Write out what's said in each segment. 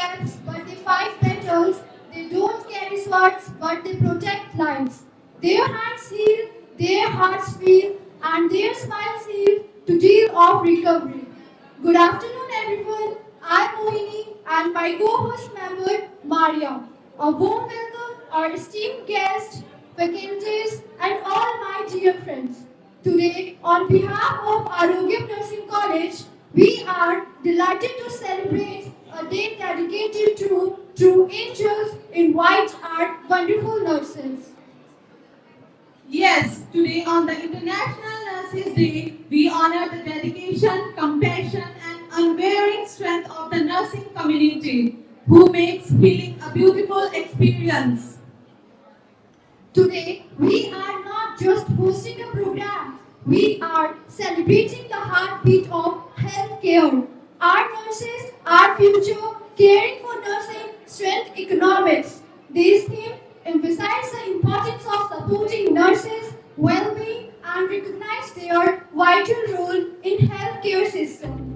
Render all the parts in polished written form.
caps, but they fight battles. They don't carry swords, but they protect lives. Their hands heal, their hearts feel, and their smiles heal to deal of recovery. Good afternoon, everyone. I'm Mohini and my co-host member, Maria. A warm welcome, our esteemed guests, faculties, and all my dear friends. Today, on behalf of Arogyam Nursing College, we are delighted to celebrate a day dedicated to true angels in white are wonderful nurses. Yes, today on the International Nurses Day, we honor the dedication, compassion, and unwavering strength of the nursing community who makes healing a beautiful experience. Today, we are not just hosting a program, we are celebrating the heartbeat of healthcare. Our nurses, our future, caring for nursing, strength economics. This theme emphasizes the importance of supporting nurses' well-being and recognize their vital role in healthcare system.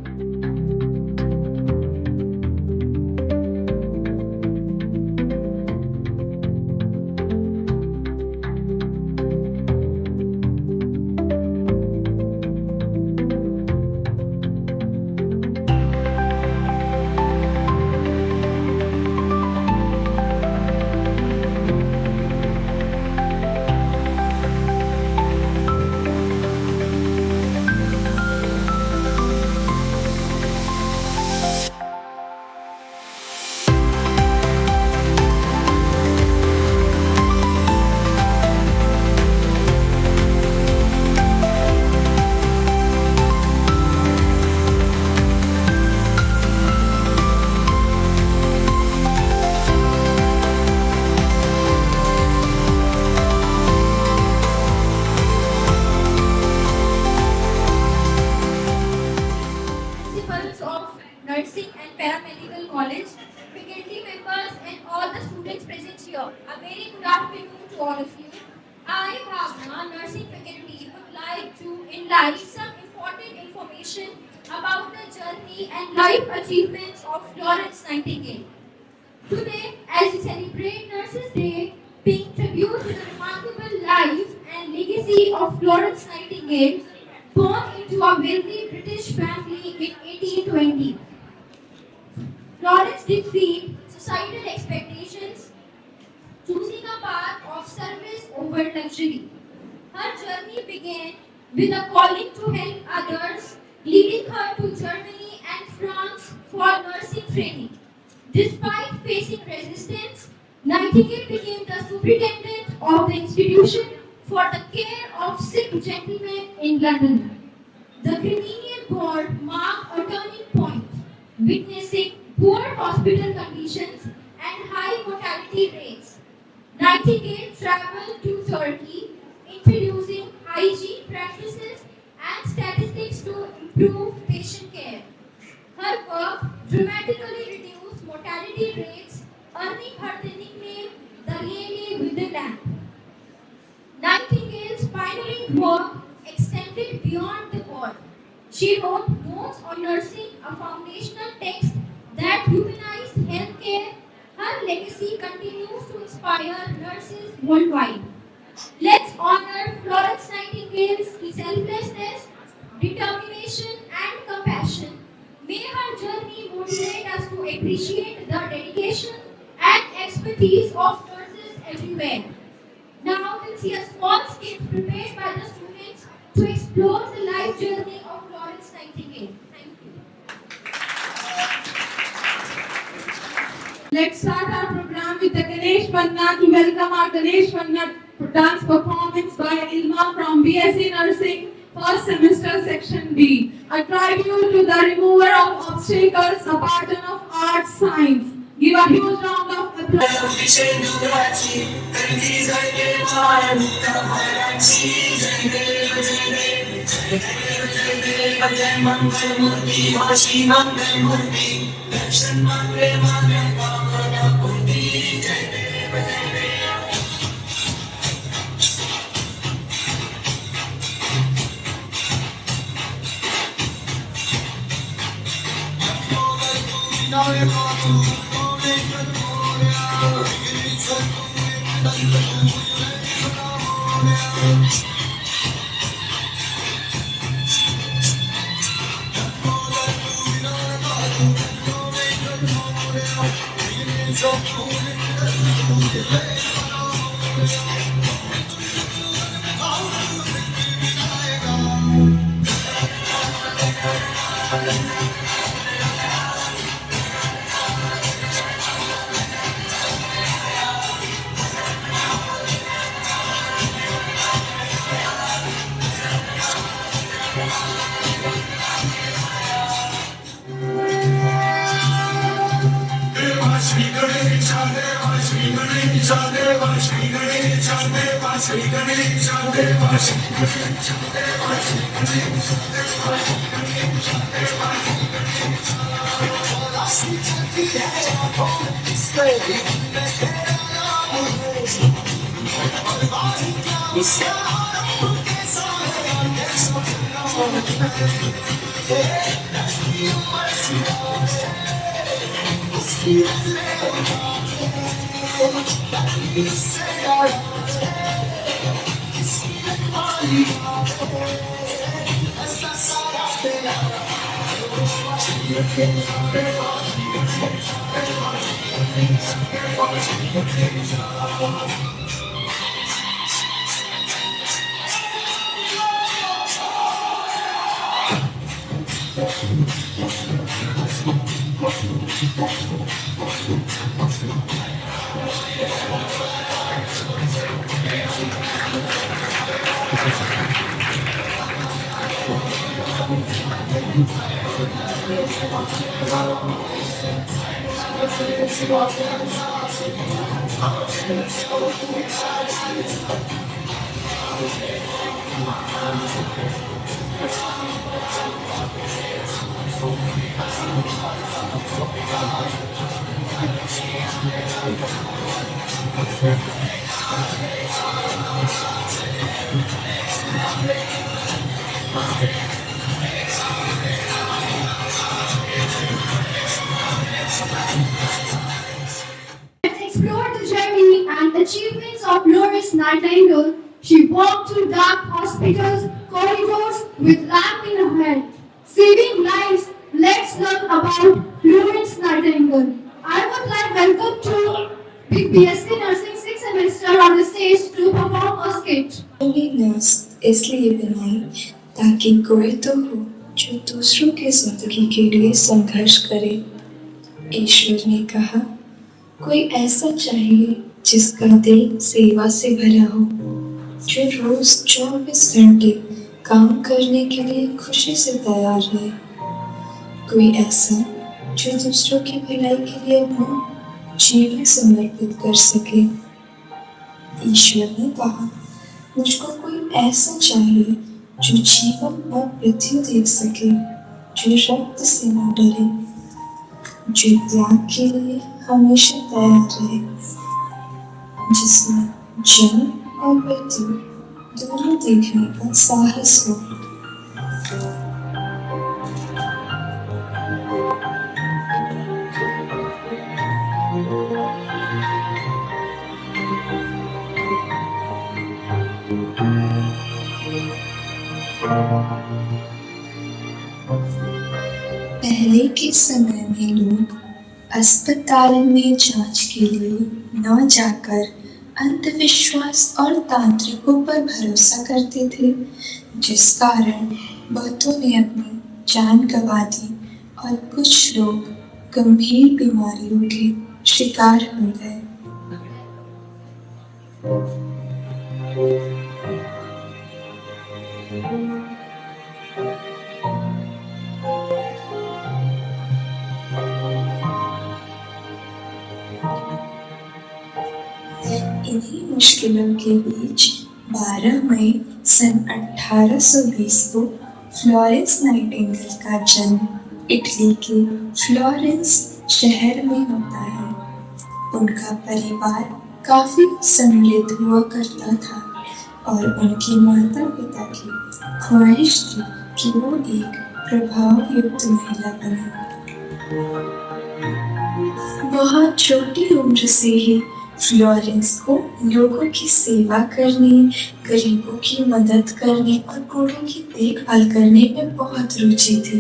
Principals of Nursing and Paramedical College, faculty members, and all the students present here. A very good afternoon to all of you. I, Bhavna, nursing faculty, would like to enlighten some important information about the journey and life achievements of Florence Nightingale. Today, as we celebrate Nurses Day, paying tribute to the remarkable life and legacy of Florence Nightingale, born into a wealthy British family in 1820. Florence defeated societal expectations, choosing a path of service over luxury. Her journey began with a calling to help others, leading her to Germany and France for nursing training. Despite facing resistance, Nightingale became the superintendent of the institution for the care of sick gentlemen in London. The Crimean War marked a turning point, witnessing poor hospital conditions and high mortality rates. Nightingale traveled to Turkey, introducing hygiene practices and statistics to improve patient care. Her work dramatically reduced mortality rates, earning her the nickname the Lady with the Lamp. Nightingale's pioneering work extended beyond the war. She wrote Notes on Nursing, a foundational text that humanized healthcare. Her legacy continues to inspire nurses worldwide. Let's honor Florence Nightingale's selflessness, determination, and compassion. May her journey motivate us to appreciate the dedication and expertise of nurses everywhere. Now we'll see a small skit prepared by the students to explore the life journey of Florence Nightingale. Thank you. Let's start our program with the Ganesh Vanna to welcome our Ganesh Vanna dance performance by Ilma from BSc Nursing, first semester section B. A tribute to the remover of obstacles, a pattern of art science. Give a huge round of applause. Now Let's explore the journey and achievements of Florence Nightingale. She walked through dark hospitals, corridors with lamp in her hand, saving lives. Let's learn about Florence Nightingale. I would like welcome to Big BSc Nursing 6th semester on the stage to perform a skit. भी nurse इसलिए बनाई ताकि कोई तो हो जो दूसरों की जिंदगी के लिए संघर्ष करे। ईश्वर ने कहा कोई ऐसा चाहिए जिसका दिल सेवा से भरा हो, जो रोज 24 घंटे काम करने के लिए खुशी से तैयार है। कोई ऐसा जो दूसरों की भलाई के लिए अपना जीवन समर्पित कर सके। ईश्वर ने कहा मुझको कोई ऐसा चाहिए जो जीवन और मृत्यु देख सके, जो रक्त से न डरे, जो त्याग के लिए हमेशा तैयार रहे, जिसमें जन्म और मृत्यु दोनों देखने का साहस हो। पहले के समय में लोग अस्पताल में जांच के लिए न जाकर अंधविश्वास और तांत्रिकों पर भरोसा करते थे, जिस कारण बहुतों ने अपनी जान गंवा दी और कुछ लोग गंभीर बीमारियों के शिकार हो गए। इन्हीं मुश्किलों के बीच 12 मई सन 1820 को फ्लोरेंस नाइटिंगेल का जन्म इटली के फ्लोरेंस शहर में होता है। उनका परिवार काफी समृद्ध हुआ करता था और उनके माता पिता की ख्वाहिश थी कि वो एक प्रभावयुक्त महिला बने। बहुत छोटी उम्र से ही फ्लोरेंस को लोगों की सेवा करने, गरीबों की मदद करने और बूढ़ों की देखभाल करने में बहुत रुचि थी।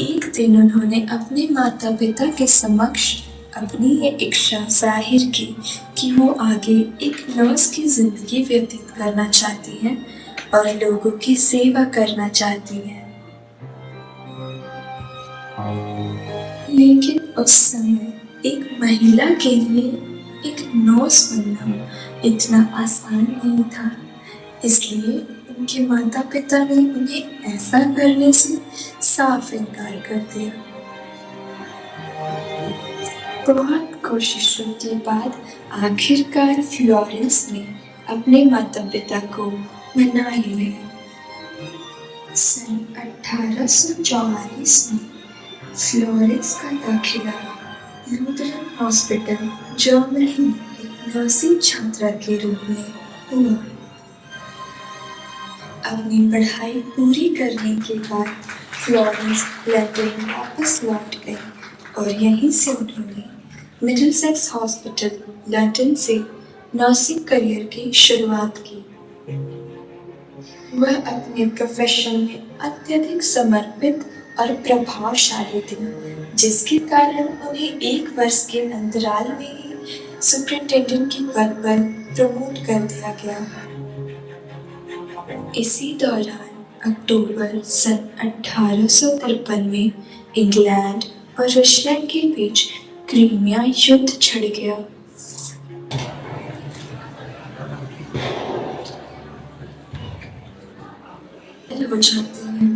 एक दिन उन्होंने अपने माता पिता के समक्ष अपनी ये इच्छा जाहिर की कि वो आगे एक नर्स की जिंदगी व्यतीत करना चाहती हैं और लोगों की सेवा करना चाहती हैं। लेकिन उस समय एक महिला के लिए एक नर्स बनना इतना आसान नहीं था, इसलिए उनके माता पिता ने उन्हें ऐसा करने से साफ इनकार कर दिया। बहुत कोशिशों के बाद आखिरकार फ्लोरेंस ने अपने माता पिता को मना ही लिया। सन 1844 में फ्लोरेंस का दाखिला लूथरन हॉस्पिटल जर्मनी में एक नर्सिंग छात्रा के रूप में हुआ। अपनी पढ़ाई पूरी करने के बाद फ्लोरेंस लंदन वापस लौट गई और यहीं से उन्होंने मिडलसेक्स हॉस्पिटल लंदन से नर्सिंग करियर की शुरुआत की। वह अपने प्रोफेशन में अत्यधिक समर्पित और प्रभावशाली थी, जिसके कारण उन्हें 1 वर्ष के अंतराल में ही सुपरिटेंडेंट के पद पर प्रमोट कर दिया गया। इसी दौरान अक्टूबर सन 1853 में इंग्लैंड और रशिया के बीच क्रीमिया युद्ध छिड़ गया। हो जाते हैं।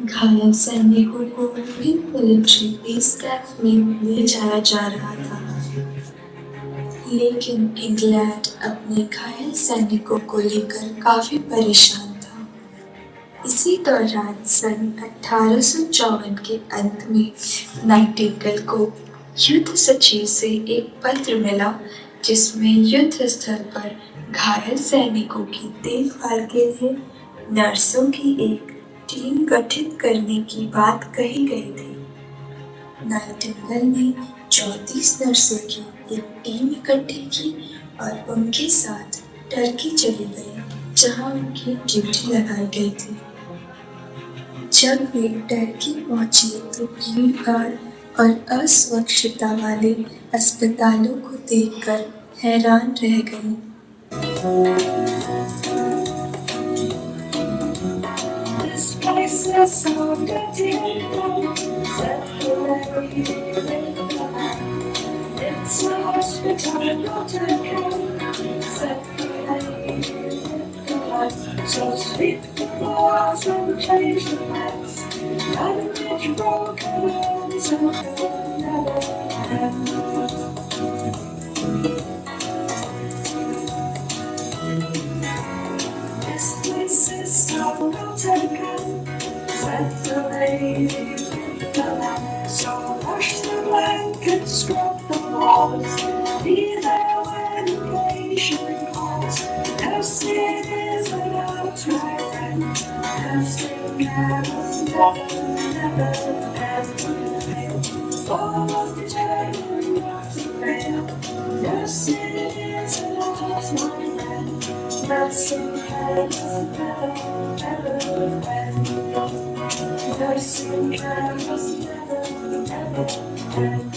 घायल सैनिकों को भी मिलिट्री बेस कैंप में ले जाया जा रहा था, लेकिन इंग्लैंड अपने घायल सैनिकों को लेकर काफी परेशान था। इसी दौरान सन 1854 के अंत में नाइटिंगेल को युद्ध सचिव से एक पत्र मिला, जिसमें युद्ध स्थल पर घायल सैनिकों की देखभाल के लिए नर्सों की एक टीम गठित करने की बात कही गई थी। नाइटिंगेल ने 34 नर्सों की एक टीम इकट्ठी की और उनके साथ टर्की चली गई, जहां उनकी ड्यूटी लगाई गई थी। जब वे टर्की पहुंची तो भीड़-भाड़ और अस्वच्छता वाले अस्पतालों को देखकर हैरान रह गई। It's a hospital, not a camp. So sweep the floors and change the lights. And it's broken bones and never end. This place is so not a camp. Said the lady with the lamp. So wash the blankets, scrub the walls. Be there when the patient calls. Nursing is without tyrant. Nursing never end. All of the children not to fail. Nursing is without my friend. Nursing never end. Nursing never end.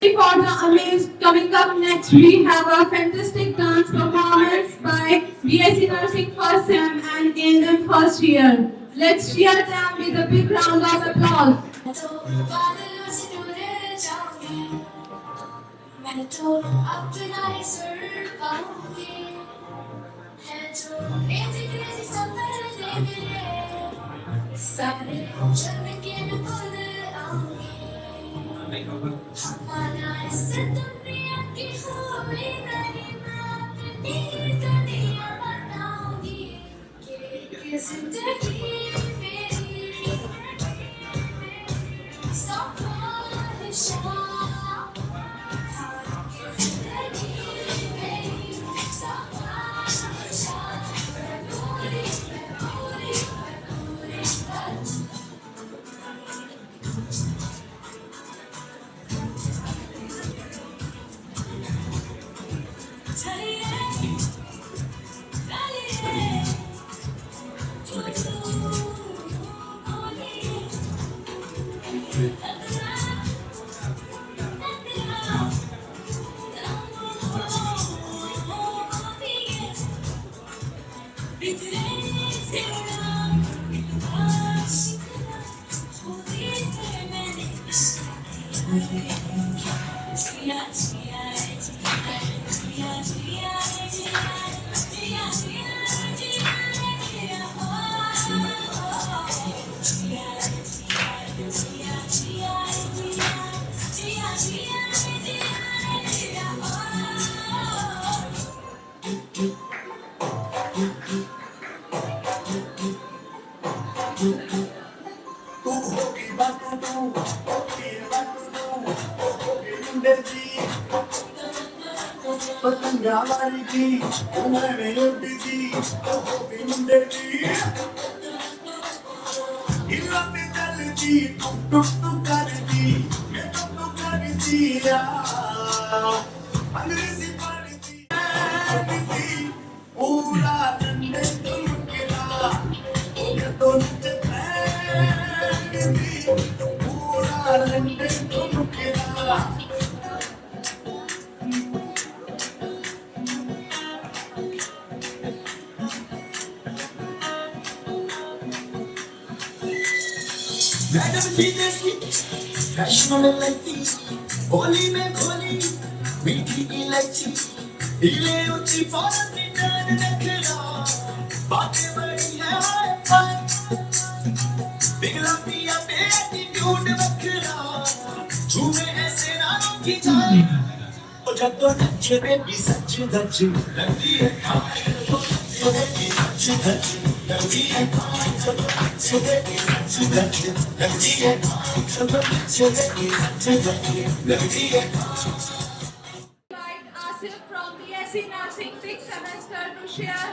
For the amazing, coming up next, we have a fantastic dance performance by BSc Nursing First Sem and ANM First Year. Let's cheer them with a big round of applause. मैं तो अपना ही sir पाऊंगी, है जो crazy crazy सपने मेरे, सारे चलने के न भूल आऊंगी। हमारा इस दुनिया की हुई गनीमत, अपनी दुनिया बनाऊंगी कि जिंदगी मेरी सफल पतंगावारी उन्हें उड़ती बिंदगी इलाते चलती टुक टुक टुक करती मैं टुक टुक करती अंग्रेजी पढ़ती पूरा लंदन तुमकेला ये तो निचली पूरा लंदन तुमकेला मैडम जी जैसी फैशनेबल लगती होली में खोली मीठी इलायची हिले ऊंची फॉरन रिटर्न नखरा बातें बड़ी है हाय पिघला पिया पे एटीट्यूड बखरा झूमे ऐसे नारों की जाए और जब तो नच्चे बेबी सच धच लगती है खाए तो बेबी सच धच लगती है खाए तो बेबी सच धच लगती है खाए तो बेबी सच धच लगती है Like Asif from BSc Nursing 6th semester to share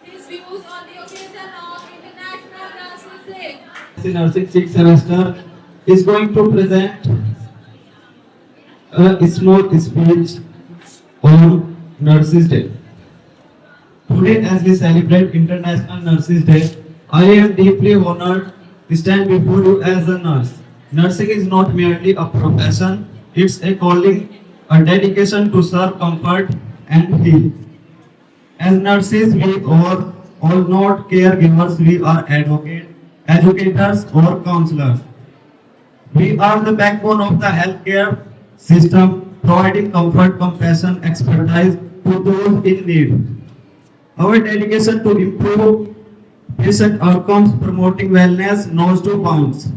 his views on the occasion of International Nurses Day. BSc Nursing 6th semester is going to present a small speech on Nurses Day. Today, as we celebrate International Nurses Day, I am deeply honored to stand before you as a nurse. Nursing is not merely a profession, it's a calling, a dedication to serve, comfort, and heal. As nurses, we are all not caregivers, we are advocates, educators, or counselors. We are the backbone of the healthcare system, providing comfort, compassion, expertise to those in need. Our dedication to improve patient outcomes, promoting wellness, knows to bounds.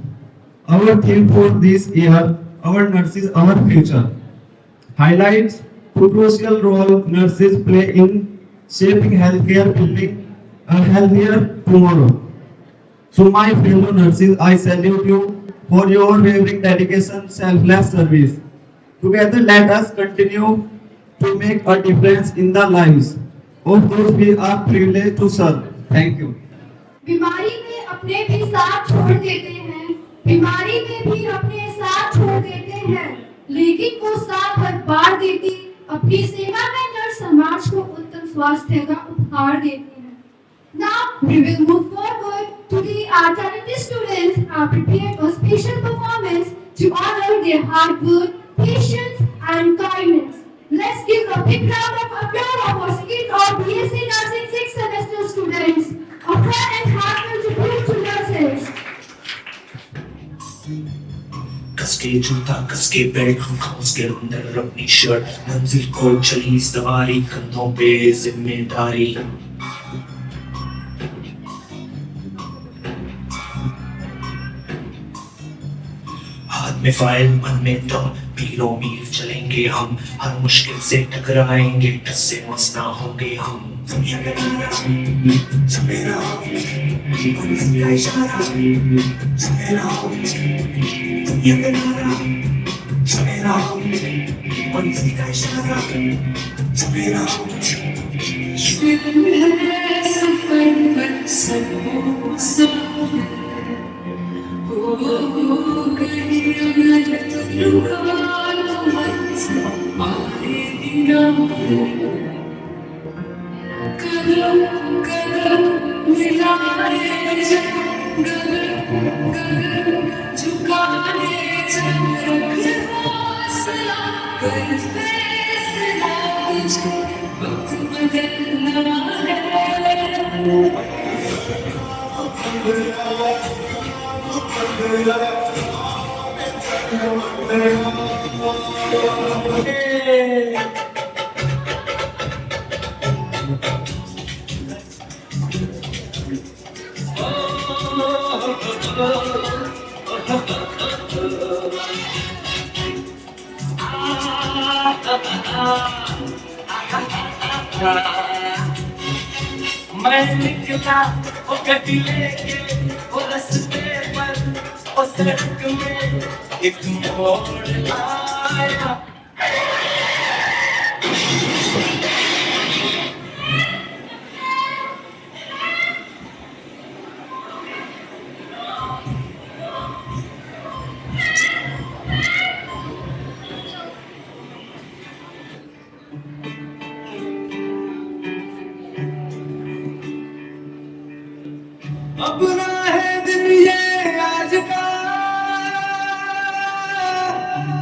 Our theme for this year, our nurses, our future, highlights the crucial role nurses play in shaping healthcare, building a healthier tomorrow. To my fellow nurses, I salute you for your unwavering dedication, selfless service. Together, let us continue to make a difference in the lives of those we are privileged to serve. Thank you. बीमारी में अपने भी साथ छोड़ देते हैं, बीमारी में भी अपने साथ छोड़ देते हैं, लेकिन वो साथ हर बार देती अपनी सेवा में नर्स समाज को उत्तम स्वास्थ्य का उपहार देती है. Now we will move forward to the our talented students have prepared a special performance to honor their hard work, patience and kindness. Let's give a big round of applause of our skilled or BSc Nursing 6th semester students. A fun and heartfelt tribute to nurses. कसके जूता कसके belt खास के अंदर अपनी shirt मंजिल को चली सवारी कंधों पे जिम्मेदारी हाथ में फाइल मन में दम मीलों मील चलेंगे हम हर मुश्किल से टकराएंगे टस से मस ना होंगे हम झुकाने मैं निकला वो गड्डी लेके वो रास्ते पर वो सड़क में एक मोड़ आया अपना है दिन ये आज का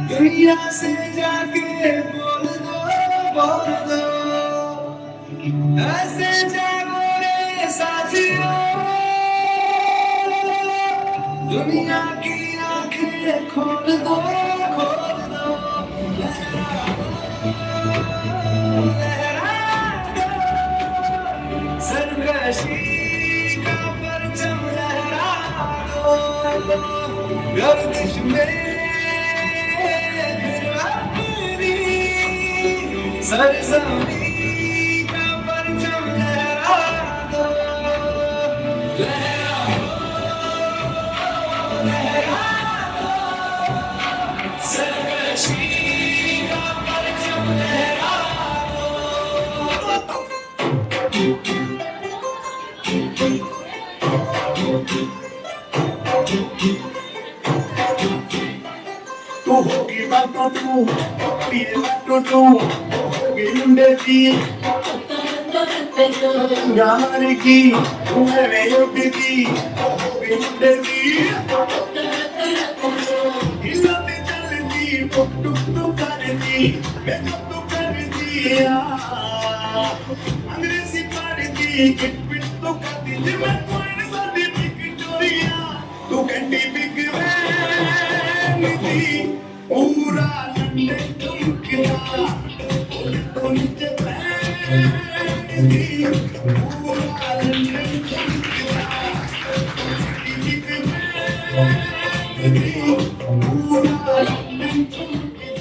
दुनिया से जाके बोल दो ऐसे जागो रे साथियों दुनिया की आंखें खोल दो सरकशी गर्दिश में फिर अपनी सरजमी का परचम लहरा दो सरकशी का परचम लहरा तू होगी बातों तू पिए बातों तू होगी उंडेती गार की मेरे योगी होगी उंडेती इलाते चलती टुक टुक टुक करती मैं टुक करती अंग्रेजी पढ़ती किट पिट तो करती मैं कोई साथी विक्टोरिया तू कंडी बिग पूरा लंदन चमकता तो नीचे बैठी पूरा लंदन चमकता पूरा लंदन चमकता।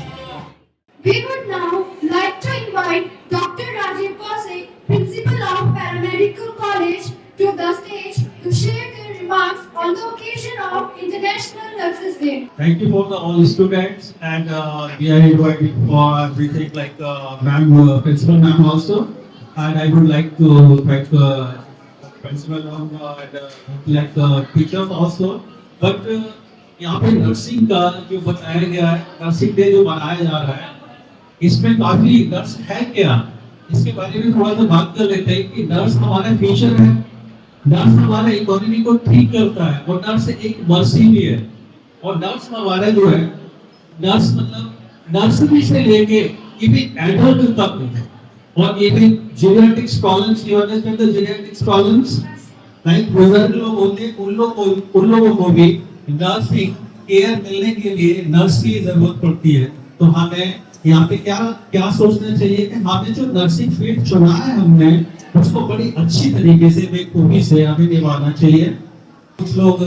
We would now like to invite Dr. Rajiv Kose, Principal of Paramedical College, to the stage to share their remarks on the occasion of International Nurses Day. Thank you for all the students and we are invited for everything like principal ma'am also, and I would like to thank principal ma'am and like teachers also. But यहाँ पे nursing का जो बताया गया है, nursing day जो मनाया जा रहा है, इसमें काफी नर्स है क्या, इसके बारे में थोड़ा सा बात कर लेते हैं कि नर्स हमारा फ्यूचर है, नर्स हमारे इकोनॉमी को ठीक करता है और नर्स एक मर्सी भी है। और नर्स हमारा जो है, नर्स मतलब नर्सरी से लेके इवन एडल्ट तक है। और ये भी genetics problems, you understand the genetics problems, like बुजुर्ग लोग होते हैं, उन लोगों को भी नर्सिंग केयर मिलने के लिए नर्स की जरूरत पड़ती है। तो हमें यहाँ पे क्या सोचना चाहिए कि हमें जो नर्सिंग फील्ड चुना है हमने, उसको बड़ी अच्छी तरीके से बेखूबी से हमें निभाना चाहिए। कुछ लोग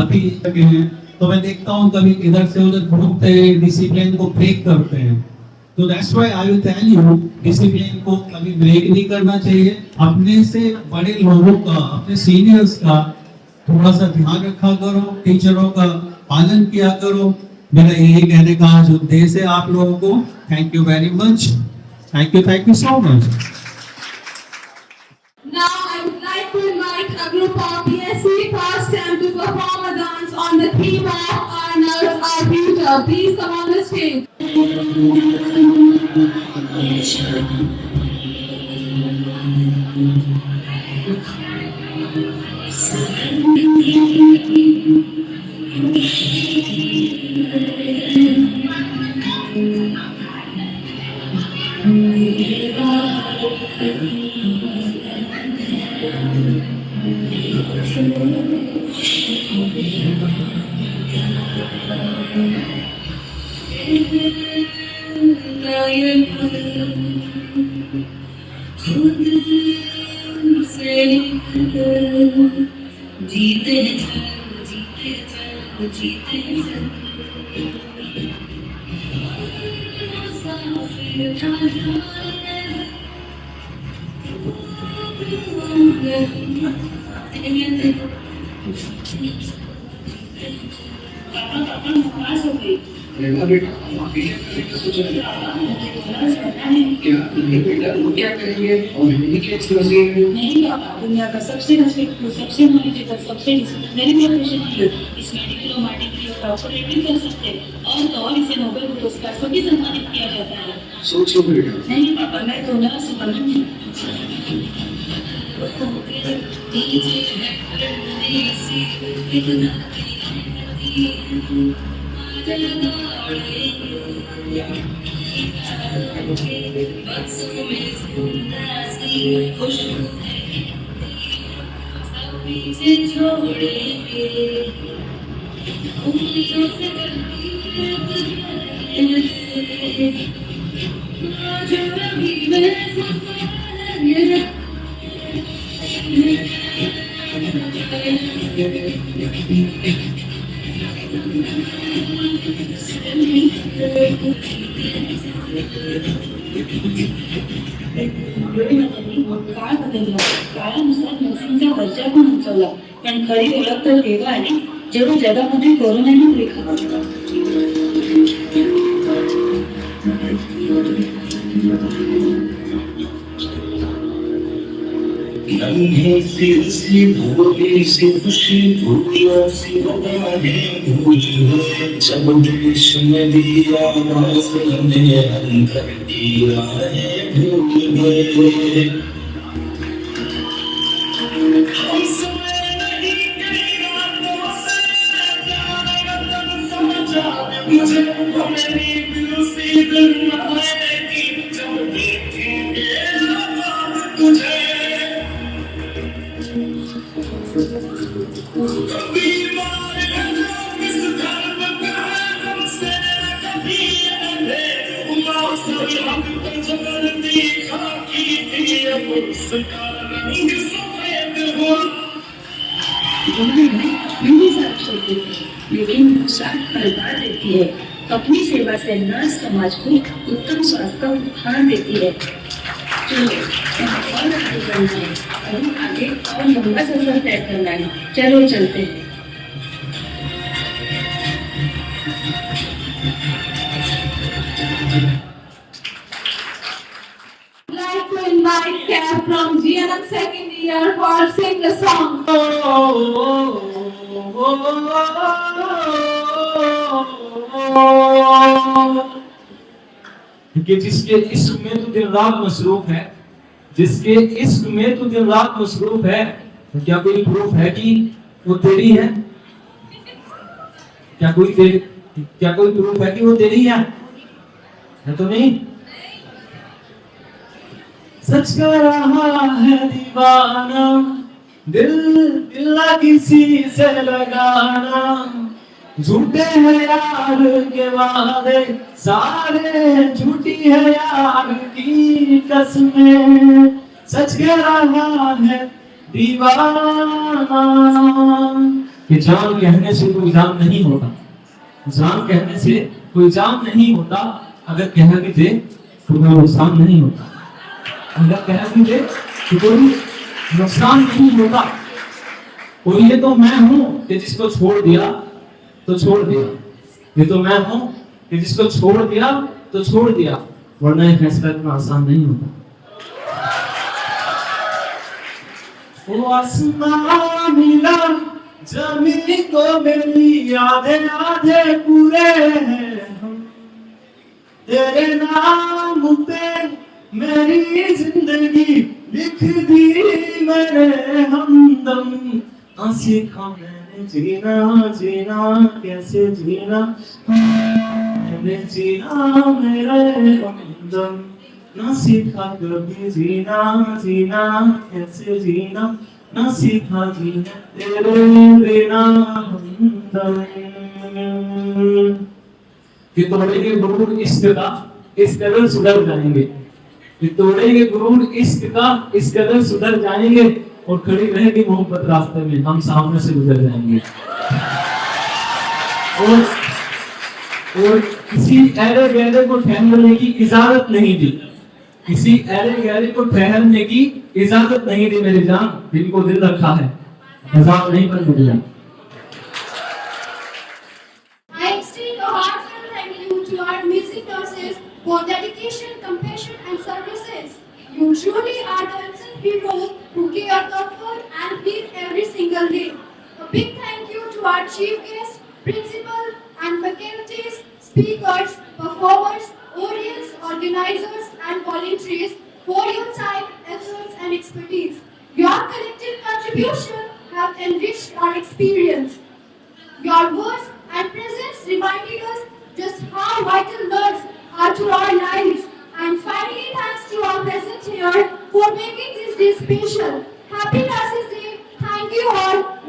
अभी लगे हैं तो मैं देखता हूँ कभी इधर से उधर घूमते हैं, डिसिप्लिन को ब्रेक करते हैं। तो that's why I will tell you, discipline को कभी ब्रेक नहीं करना चाहिए। अपने से बड़े लोगों का, अपने सीनियर्स का थोड़ा सा ध्यान रखा करो, टीचरों का पालन किया करो। मेरा यही कहने का आज उद्देश्य है आप लोगों को। Thank you very much, thank you so much. Now I would like to invite a group of BSc first time to perform a dance on the theme of our nurse, our future. Please come on the stage. Thank you. खुद से जीते जाओ जीते जाओ जीते जाओ मुसाफिर क्या करेंगे और हिंदी के एक्सक्लूसिव नहीं पापा, दुनिया का सबसे रेस्पेक्टफुल, सबसे नॉलेजेबल, सबसे डिसिप्लिनरी प्रोफेशन है। इसमें डिप्लोमा, डिग्री और डॉक्टरेट भी कर सकते हैं और तो और इसे नोबेल पुरस्कार से भी सम्मानित किया जाता है। सोच लो बेटा। नहीं पापा, मैं तो नर्स बनूंगी। काळ बदलला, काळानुसार नर्सिंगचा दर्जा पण उंचावला, पण खरी ओळख तर तेव्हा आली जेव्हा जगामध्ये कोरोनाने रेखा पडला. नन्हे सिर से भोले से खुशी भूला सी बनाने भूल जब देश में दिया ने अंदर दिया है भूल गए हम समय नहीं कई रातों से जाने तन समझा मुझे मेरी दिल से दिल है कि जब देखेंगे तुझे लेकिन नुकसान फलदार देती है। अपनी सेवा से नर्स समाज को उत्तम स्वास्थ्य का उपहार देती है। चलो और आगे बढ़ना है, अभी आगे और लंबा सफर तय करना है। चलो चलते हैं। I'd like to invite Kev from GNM second year for sing a song. कि जिसके इश्क में तू दिन रात मसरूफ है, जिसके इश्क में तू दिन रात मसरूफ है, तो क्या कोई प्रूफ है कि वो तेरी है? क्या कोई प्रूफ है कि वो तेरी है तो नहीं? सच कह रहा है दीवाना, दिल किसी से लगाना, झूठे हैं यार के वादे सारे, झूठी है यार की कसमें, सच कह रहा है दीवाना। ये जान कहने से कोई जान नहीं होता, जान कहने से कोई जान नहीं होता, अगर कह भी दे तो कोई नुकसान नहीं होता, अगर कह भी दे तो कोई नुकसान नहीं होता। और ये तो मैं हूं कि जिसको छोड़ दिया तो छोड़ दिया, ये तो मैं हूं कि जिसको छोड़ दिया तो छोड़ दिया, वरना ये फैसला इतना आसान नहीं होता। वो आसमान मिला जमीन को मिली, आधे आधे पूरे हैं हम, तेरे नाम पे मेरी जिंदगी लिख दी मैंने हमदम, ना सीखा मैंने जीना जीना कैसे जीना, मैंने जीना मेरे हमदम, ना सीखा कभी जीना जीना कैसे जीना, ना सीखा जीना तेरे बिना हमदम। कि तोड़ेंगे गुरूर इश्क का इस कदर सुधर जाएंगे, कि तोड़ेंगे गुरूर इश्क का इस कदर सुधर जाएंगे, और खड़ी रहेगी मोहब्बत रास्ते में, हम सामने से गुजर जाएंगे। और किसी ऐरे गहरे को ठहरने की इजाजत नहीं दी, किसी ऐरे गहरे को ठहरने की इजाजत नहीं दी मेरी जान, दिल को दिल रखा है, मजाक नहीं बन मेरी जान। I extend a heartfelt thank you to our music nurses for dedication, compassion, and services. You truly are the unsung heroes who care, comfort, and heal every single day. A big thank you to our chief guests, principal, and faculties, speakers, performers, audience, organizers, and volunteers for your time, efforts, and expertise. Your collective contribution have enriched our experience. Your words and presence reminded us just how vital nerds are to our lives. And finally, thanks to our presence here for making this day special. Happy Nurses Day. Thank you all.